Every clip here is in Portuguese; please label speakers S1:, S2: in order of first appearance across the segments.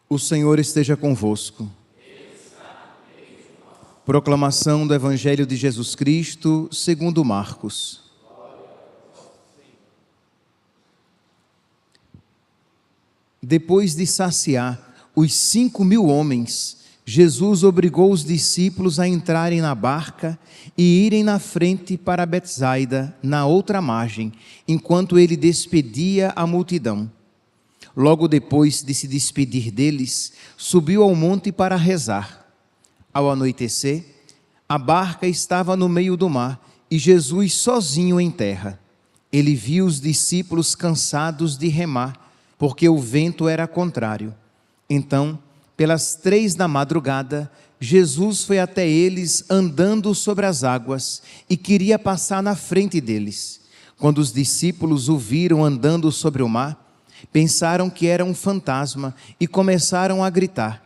S1: O Senhor esteja convosco. Proclamação do Evangelho de Jesus Cristo, segundo Marcos. Depois de saciar os 5.000 homens, Jesus obrigou os discípulos a entrarem na barca e irem na frente para Betsaida, na outra margem, enquanto ele despedia a multidão. Logo depois de se despedir deles, subiu ao monte para rezar. Ao anoitecer, a barca estava no meio do mar e Jesus sozinho em terra. Ele viu os discípulos cansados de remar, porque o vento era contrário. Então, pelas 3 da madrugada, Jesus foi até eles andando sobre as águas e queria passar na frente deles. Quando os discípulos o viram andando sobre o mar, pensaram que era um fantasma e começaram a gritar.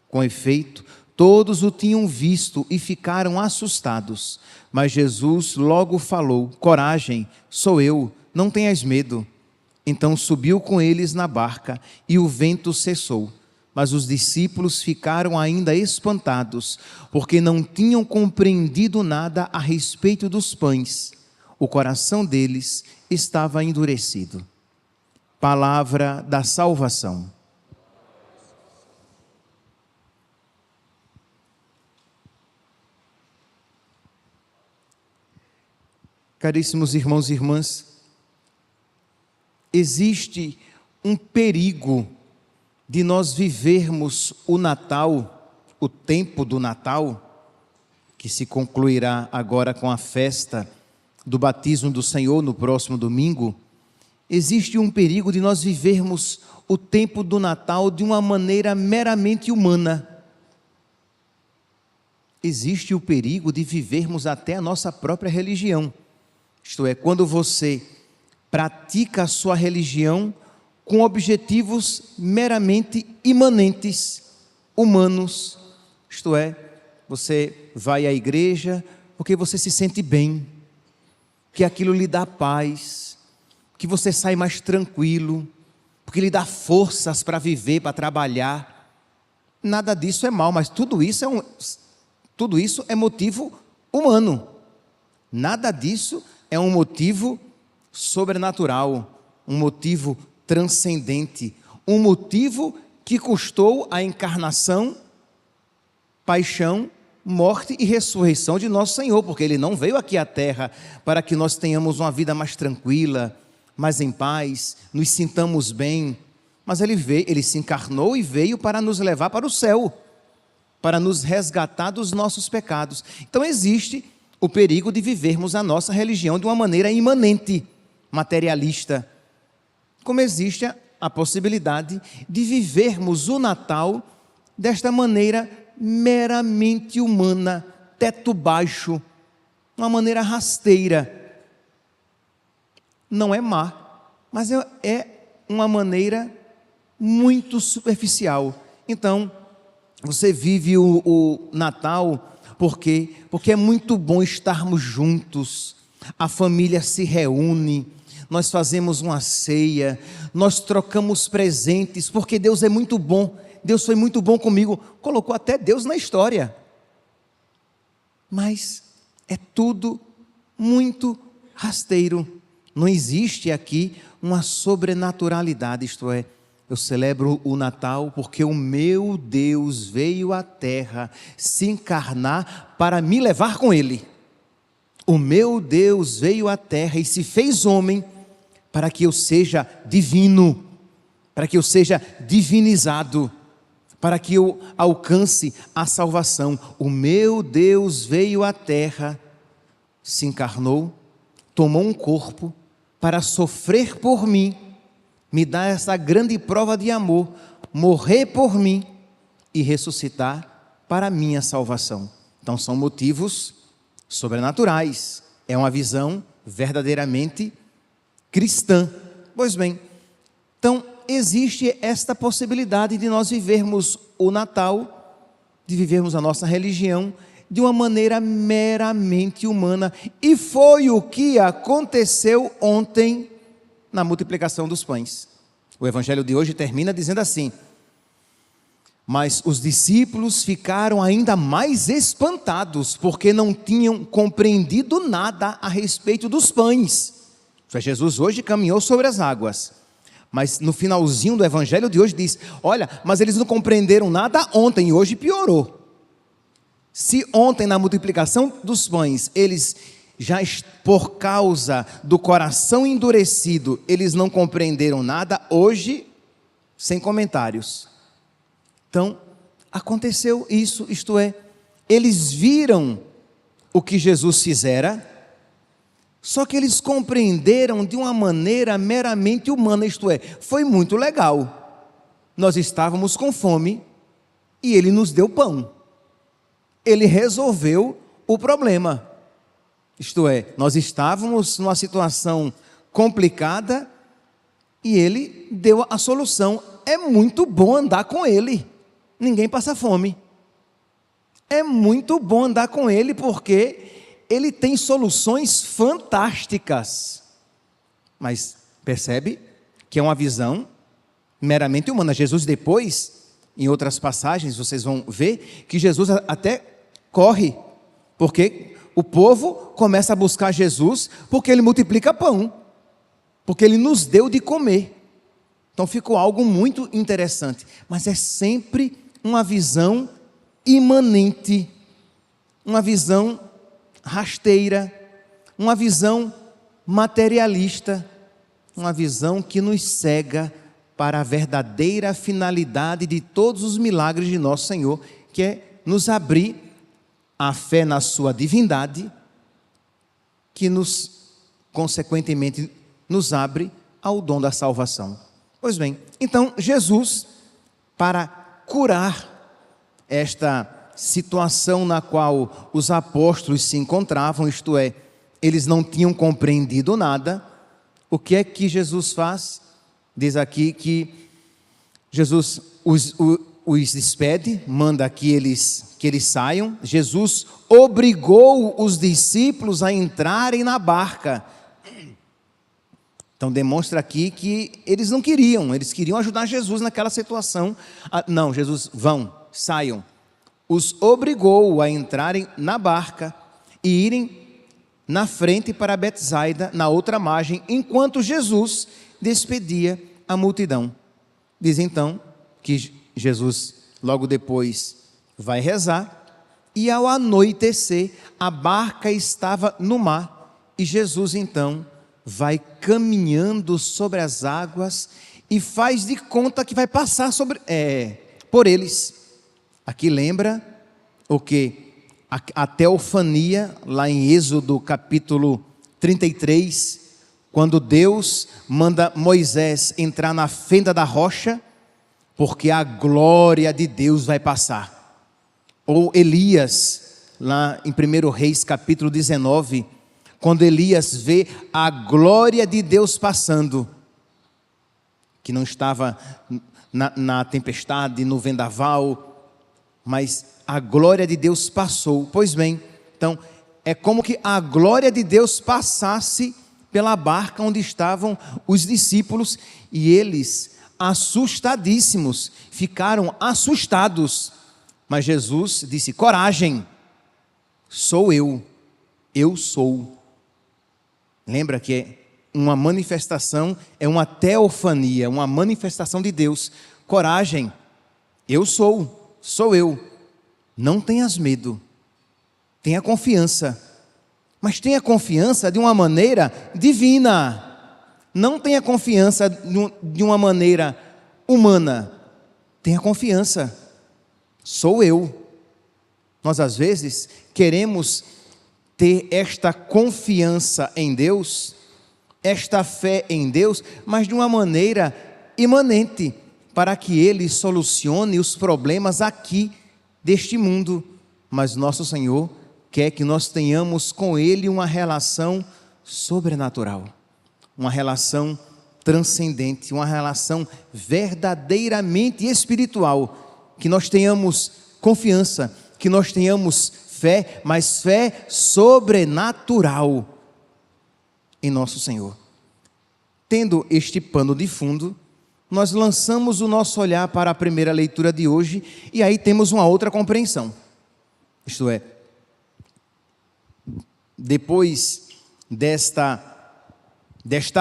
S1: Com efeito, todos o tinham visto e ficaram assustados. Mas Jesus logo falou: coragem, sou eu, não tenhas medo. Então subiu com eles na barca e o vento cessou. Mas os discípulos ficaram ainda espantados, porque não tinham compreendido nada a respeito dos pães. O coração deles estava endurecido. Palavra da salvação. Caríssimos irmãos e irmãs, existe um perigo de nós vivermos o Natal, o tempo do Natal, que se concluirá agora com a festa do batismo do Senhor no próximo domingo. Existe um perigo de nós vivermos o tempo do Natal de uma maneira meramente humana. Existe o perigo de vivermos até a nossa própria religião. Isto é, quando você pratica a sua religião com objetivos meramente imanentes, humanos. Isto é, você vai à igreja porque você se sente bem, que aquilo lhe dá paz, que você sai mais tranquilo, porque lhe dá forças para viver, para trabalhar. Nada disso é mal, mas tudo isso é motivo humano. Nada disso é um motivo sobrenatural, um motivo transcendente, um motivo que custou a encarnação, paixão, morte e ressurreição de nosso Senhor, porque Ele não veio aqui à terra para que nós tenhamos uma vida mais tranquila, mais em paz, nos sintamos bem, mas Ele se encarnou e veio para nos levar para o céu, para nos resgatar dos nossos pecados. Então existe o perigo de vivermos a nossa religião de uma maneira imanente, materialista, como existe a possibilidade de vivermos o Natal desta maneira meramente humana, teto baixo, uma maneira rasteira. Não é má, mas é uma maneira muito superficial. Então, você vive o Natal porque é muito bom estarmos juntos, a família se reúne, nós fazemos uma ceia, nós trocamos presentes, porque Deus é muito bom, Deus foi muito bom comigo, colocou até Deus na história. Mas é tudo muito rasteiro, não existe aqui uma sobrenaturalidade, isto é, eu celebro o Natal porque o meu Deus veio à terra se encarnar para me levar com Ele. O meu Deus veio à terra e se fez homem para que eu seja divino, para que eu seja divinizado, para que eu alcance a salvação. O meu Deus veio à terra, se encarnou, tomou um corpo para sofrer por mim, me dar essa grande prova de amor, morrer por mim e ressuscitar para a minha salvação. Então são motivos sobrenaturais, é uma visão verdadeiramente cristã. Pois bem, então existe esta possibilidade de nós vivermos o Natal, de vivermos a nossa religião de uma maneira meramente humana, e foi o que aconteceu ontem na multiplicação dos pães. O evangelho de hoje termina dizendo assim: mas os discípulos ficaram ainda mais espantados, porque não tinham compreendido nada a respeito dos pães. Jesus hoje caminhou sobre as águas, mas no finalzinho do evangelho de hoje diz: olha, mas eles não compreenderam nada ontem e hoje piorou. Se ontem na multiplicação dos pães, eles já por causa do coração endurecido, eles não compreenderam nada, hoje, sem comentários. Então, aconteceu isso, isto é, eles viram o que Jesus fizera, só que eles compreenderam de uma maneira meramente humana, isto é, foi muito legal. Nós estávamos com fome e ele nos deu pão. Ele resolveu o problema. Isto é, nós estávamos numa situação complicada e ele deu a solução. É muito bom andar com ele. Ninguém passa fome. É muito bom andar com ele porque ele tem soluções fantásticas. Mas percebe que é uma visão meramente humana. Jesus depois, em outras passagens, vocês vão ver que Jesus até corre, porque o povo começa a buscar Jesus, porque ele multiplica pão, porque ele nos deu de comer. Então ficou algo muito interessante, mas é sempre uma visão imanente, uma visão rasteira, uma visão materialista, uma visão que nos cega para a verdadeira finalidade de todos os milagres de nosso Senhor, que é nos abrir a fé na sua divindade, que consequentemente, nos abre ao dom da salvação. Pois bem, então Jesus, para curar esta situação na qual os apóstolos se encontravam, isto é, eles não tinham compreendido nada, o que é que Jesus faz? Diz aqui que Jesus os despede, manda que eles saiam. Jesus obrigou os discípulos a entrarem na barca. Então demonstra aqui que eles não queriam, eles queriam ajudar Jesus naquela situação. Não, Jesus, vão, saiam. Os obrigou a entrarem na barca e irem na frente para Betsaida, na outra margem, enquanto Jesus despedia a multidão. Diz então que Jesus logo depois vai rezar, e ao anoitecer a barca estava no mar, e Jesus então vai caminhando sobre as águas e faz de conta que vai passar por eles. Aqui lembra o que? A teofania, lá em Êxodo capítulo 33, quando Deus manda Moisés entrar na fenda da rocha, porque a glória de Deus vai passar. Ou Elias, lá em 1 Reis capítulo 19, quando Elias vê a glória de Deus passando, que não estava na tempestade, no vendaval, mas a glória de Deus passou. Pois bem, então é como que a glória de Deus passasse pela barca onde estavam os discípulos, e eles, assustadíssimos, ficaram assustados. Mas Jesus disse: coragem, sou eu sou. Lembra que uma manifestação é uma teofania, uma manifestação de Deus. Coragem, eu sou eu. Não tenhas medo, tenha confiança, mas tenha confiança de uma maneira divina. Não tenha confiança de uma maneira humana. Tenha confiança. Sou eu. Nós às vezes queremos ter esta confiança em Deus, esta fé em Deus, mas de uma maneira imanente, para que Ele solucione os problemas aqui deste mundo. Mas nosso Senhor quer que nós tenhamos com Ele uma relação sobrenatural, uma relação transcendente, uma relação verdadeiramente espiritual, que nós tenhamos confiança, que nós tenhamos fé, mas fé sobrenatural em nosso Senhor. tendo este pano de fundo, nós lançamos o nosso olhar para a primeira leitura de hoje e aí temos uma outra compreensão. Isto é, depois desta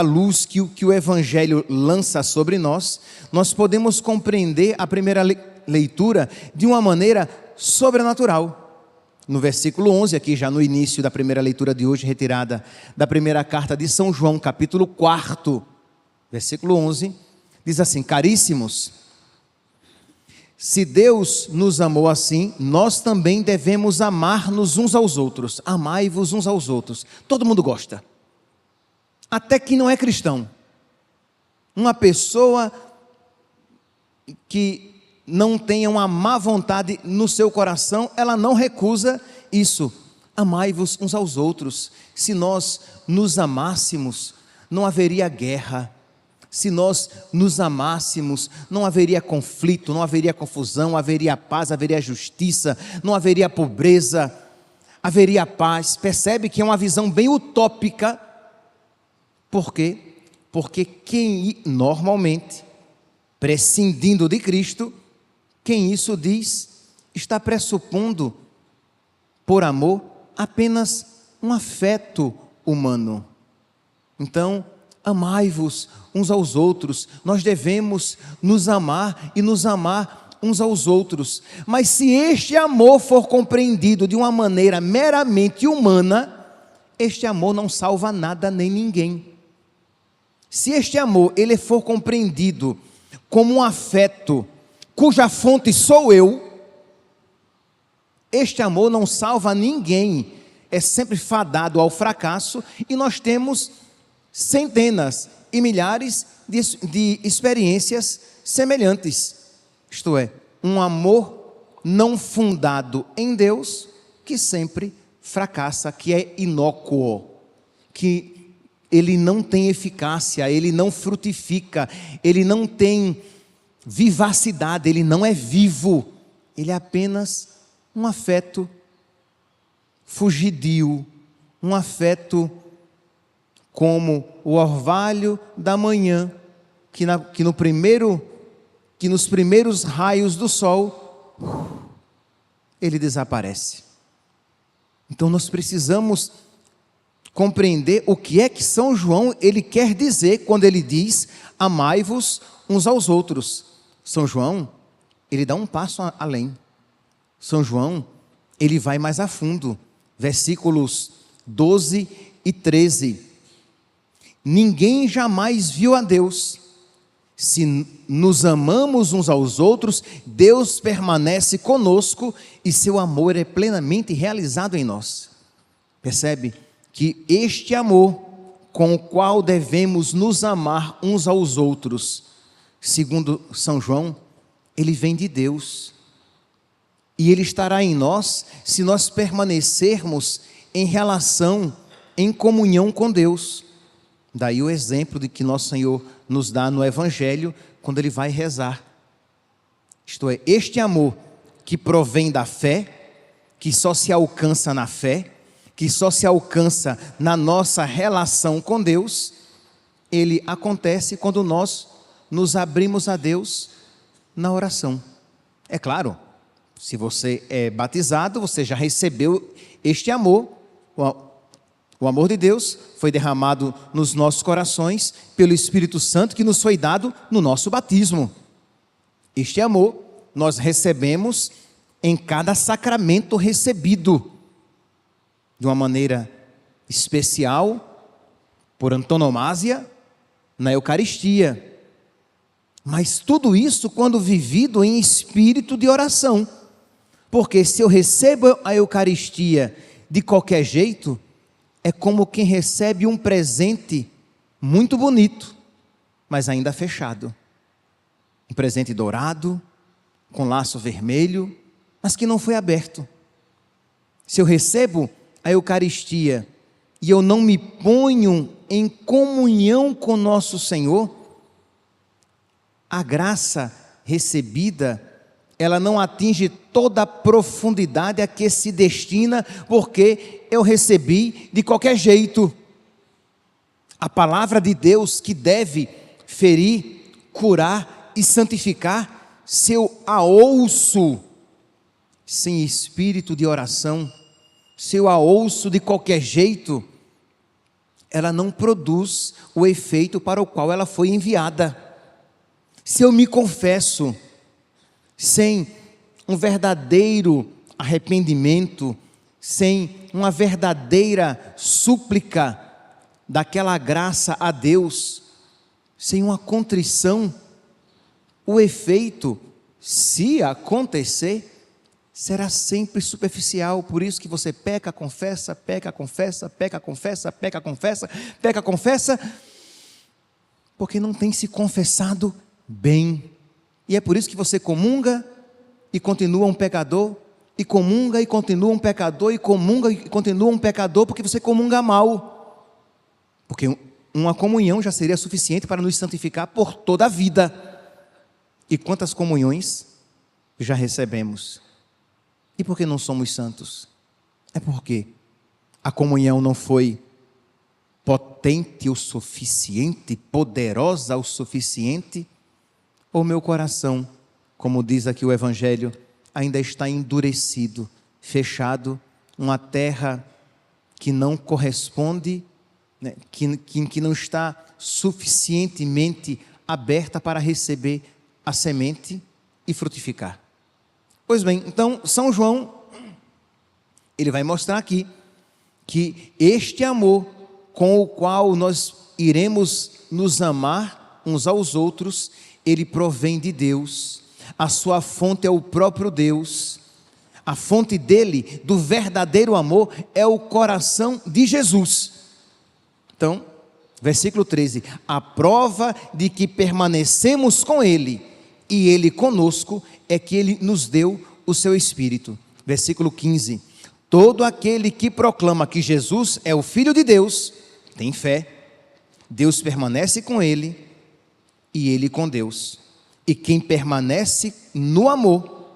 S1: luz que o Evangelho lança sobre nós, nós podemos compreender a primeira leitura de uma maneira sobrenatural. No versículo 11, aqui já no início da primeira leitura de hoje, retirada da primeira carta de São João, capítulo 4, versículo 11, diz assim: caríssimos, se Deus nos amou assim, nós também devemos amar-nos uns aos outros. Amai-vos uns aos outros. Todo mundo gosta. Até que não é cristão. Uma pessoa que não tenha uma má vontade no seu coração, ela não recusa isso. Amai-vos uns aos outros. Se nós nos amássemos, não haveria guerra. Se nós nos amássemos, não haveria conflito, não haveria confusão, haveria paz, haveria justiça, não haveria pobreza, haveria paz. Percebe que é uma visão bem utópica. Por quê? Porque quem normalmente, prescindindo de Cristo, quem isso diz, está pressupondo, por amor, apenas um afeto humano. Então, amai-vos uns aos outros. Nós devemos nos amar e nos amar uns aos outros. Mas se este amor for compreendido de uma maneira meramente humana, este amor não salva nada nem ninguém. Se este amor ele for compreendido como um afeto cuja fonte sou eu, este amor não salva ninguém, é sempre fadado ao fracasso, e nós temos centenas e milhares de experiências semelhantes. Isto é, um amor não fundado em Deus, que sempre fracassa, que é inócuo, que ele não tem eficácia, ele não frutifica, ele não tem vivacidade, ele não é vivo, ele é apenas um afeto fugidio, um afeto como o orvalho da manhã, que nos primeiros raios do sol, ele desaparece. Então nós precisamos compreender o que é que São João ele quer dizer quando ele diz: amai-vos uns aos outros. São João, ele dá um passo além. São João, ele vai mais a fundo. Versículos 12 e 13. Ninguém jamais viu a Deus. Se nos amamos uns aos outros, Deus permanece conosco e seu amor é plenamente realizado em nós. Percebe que este amor com o qual devemos nos amar uns aos outros, segundo São João, ele vem de Deus. E ele estará em nós se nós permanecermos em relação, em comunhão com Deus. Daí o exemplo de que nosso Senhor nos dá no Evangelho, quando ele vai rezar. Isto é, este amor que provém da fé, que só se alcança na fé, que só se alcança na nossa relação com Deus, ele acontece quando nós nos abrimos a Deus na oração. É claro, se você é batizado, você já recebeu este amor. O amor de Deus foi derramado nos nossos corações pelo Espírito Santo que nos foi dado no nosso batismo. Este amor nós recebemos em cada sacramento recebido, de uma maneira especial, por antonomasia, na Eucaristia. Mas tudo isso quando vivido em espírito de oração. Porque se eu recebo a Eucaristia de qualquer jeito, é como quem recebe um presente muito bonito, mas ainda fechado. Um presente dourado, com laço vermelho, mas que não foi aberto. Se eu recebo a Eucaristia e eu não me ponho em comunhão com nosso Senhor, a graça recebida, ela não atinge toda a profundidade a que se destina, porque eu recebi de qualquer jeito. A palavra de Deus que deve ferir, curar e santificar, se eu a ouço sem espírito de oração, se eu a ouço de qualquer jeito, ela não produz o efeito para o qual ela foi enviada. Se eu me confesso sem um verdadeiro arrependimento, sem uma verdadeira súplica daquela graça a Deus, sem uma contrição, o efeito, se acontecer, será sempre superficial. Por isso que você peca, confessa, peca, confessa, peca, confessa, peca, confessa, peca, confessa, porque não tem se confessado bem. E é por isso que você comunga e continua um pecador, e comunga e continua um pecador, e comunga e continua um pecador, porque você comunga mal. Porque uma comunhão já seria suficiente para nos santificar por toda a vida. E quantas comunhões já recebemos? E por que não somos santos? É porque a comunhão não foi potente o suficiente, poderosa o suficiente, ou meu coração, como diz aqui o Evangelho, ainda está endurecido, fechado, uma terra que não corresponde, né, que não está suficientemente aberta para receber a semente e frutificar. Pois bem, então São João, ele vai mostrar aqui que este amor com o qual nós iremos nos amar uns aos outros, ele provém de Deus. A sua fonte é o próprio Deus. A fonte dele, do verdadeiro amor, é o coração de Jesus. Então, versículo 13: a prova de que permanecemos com ele e ele conosco é que ele nos deu o seu Espírito. Versículo 15: todo aquele que proclama que Jesus é o Filho de Deus, tem fé, Deus permanece com ele e ele com Deus. E quem permanece no amor,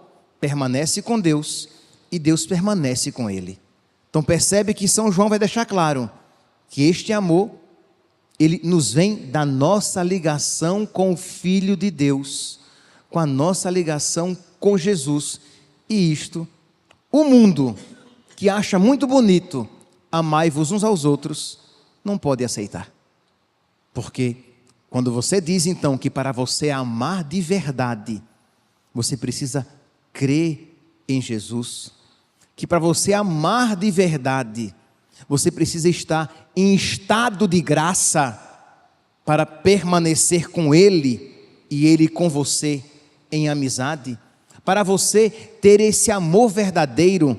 S1: permanece com Deus e Deus permanece com ele. Então percebe que São João vai deixar claro que este amor, ele nos vem da nossa ligação com o Filho de Deus, com a nossa ligação com Jesus. E isto, o mundo que acha muito bonito, amai-vos uns aos outros, não pode aceitar. Porque quando você diz então que para você amar de verdade, você precisa crer em Jesus, que para você amar de verdade, você precisa estar em estado de graça para permanecer com Ele e Ele com você em amizade, para você ter esse amor verdadeiro,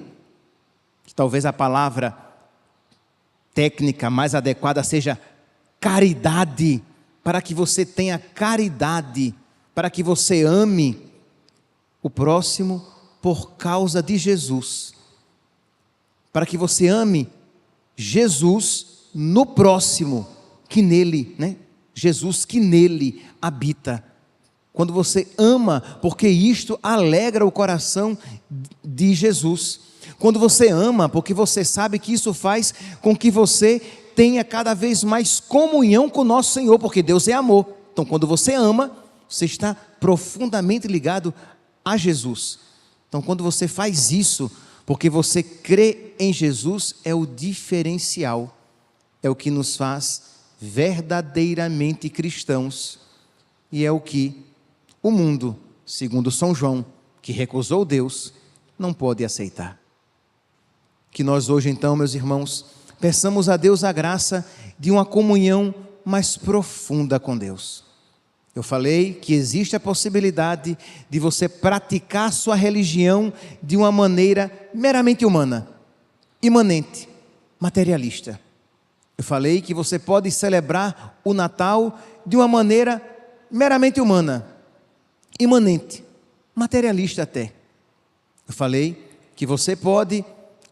S1: que talvez a palavra técnica mais adequada seja caridade, para que você tenha caridade, para que você ame o próximo por causa de Jesus, para que você ame Jesus no próximo, que nele, né? Jesus que nele habita. Quando você ama, porque isto alegra o coração de Jesus. Quando você ama, porque você sabe que isso faz com que você tenha cada vez mais comunhão com o nosso Senhor, porque Deus é amor. Então, quando você ama, você está profundamente ligado a Jesus. Então, quando você faz isso, porque você crê em Jesus, é o diferencial, é o que nos faz verdadeiramente cristãos, e é o que o mundo, segundo São João, que recusou Deus, não pode aceitar. Que nós hoje então, meus irmãos, peçamos a Deus a graça de uma comunhão mais profunda com Deus. Eu falei que existe a possibilidade de você praticar sua religião de uma maneira meramente humana, imanente, materialista. Eu falei que você pode celebrar o Natal de uma maneira meramente humana, imanente, materialista até. Eu falei que você pode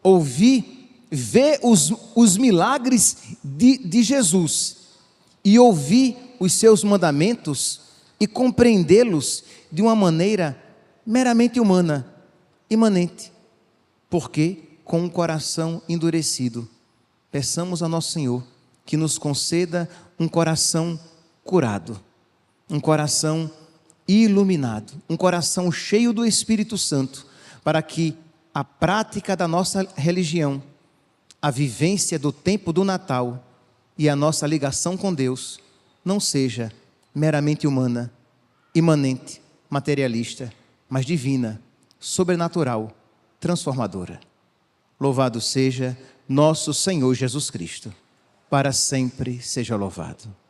S1: ouvir, ver os milagres de Jesus e ouvir os seus mandamentos e compreendê-los de uma maneira meramente humana, imanente. Porque com um coração endurecido, peçamos a nosso Senhor que nos conceda um coração curado, um coração iluminado, um coração cheio do Espírito Santo, para que a prática da nossa religião, a vivência do tempo do Natal e a nossa ligação com Deus não seja meramente humana, imanente, materialista, mas divina, sobrenatural, transformadora. Louvado seja nosso Senhor Jesus Cristo. Para sempre seja louvado.